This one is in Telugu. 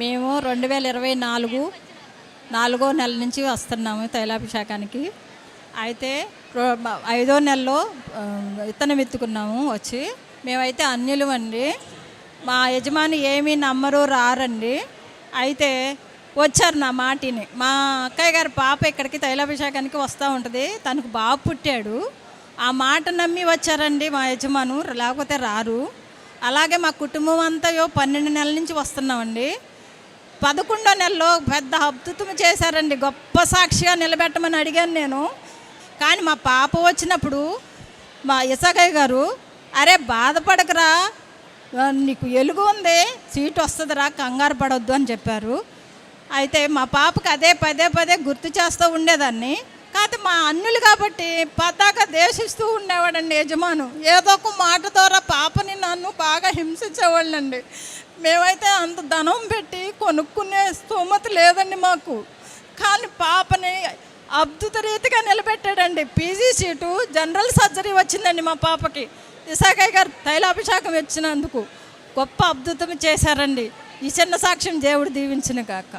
మేము 2024 నాలుగో నెల నుంచి వస్తున్నాము తైలాభిషేకానికి. అయితే ఐదో నెలలో విత్తనం ఎత్తుకున్నాము వచ్చి. మేమైతే అన్యులు అండి. మా యజమాని ఏమీ నమ్మరు రారండి. అయితే వచ్చారు నా మాటిని. మా అక్కయ్య గారి పాప ఇక్కడికి తైలాభిషేకానికి వస్తూ ఉంటుంది. తనకు బాబు పుట్టాడు. ఆ మాట నమ్మి వచ్చారండి మా యజమాను, లేకపోతే రారు. అలాగే మా కుటుంబం అంతా 12 నెలల నుంచి వస్తున్నామండి. 11వ నెలలో పెద్ద అద్భుతం చేశారండి. గొప్ప సాక్షిగా నిలబెట్టమని అడిగాను నేను. కానీ మా పాప వచ్చినప్పుడు మా ఇసాకయ్య గారు, అరే బాధపడకరా, నీకు ఎలుగు ఉంది, సీటు వస్తుందిరా, కంగారు పడొద్దు అని చెప్పారు. అయితే మా పాపకు అదే పదే పదే గుర్తు చేస్తూ ఉండేదాన్ని. కాకపోతే మా అన్నులు కాబట్టి పతాక దేశిస్తూ ఉండేవాడండి యజమాను. ఏదో ఒక మాట ద్వారా పాపని నన్ను బాగా హింసించేవాళ్ళండి. మేమైతే అంత ధనం పెట్టి కొనుక్కునే స్తోమత లేదండి మాకు. కానీ పాపని అద్భుత రీతిగా నిలబెట్టాడండి. పీజీ సీటు, జనరల్ సర్జరీ వచ్చిందండి మా పాపకి. ఇసాకయ్య గారు తైలాభిషేకం వచ్చినందుకు గొప్ప అద్భుతం చేశారండి. ఈ చిన్న సాక్ష్యం దేవుడు దీవించును గాక.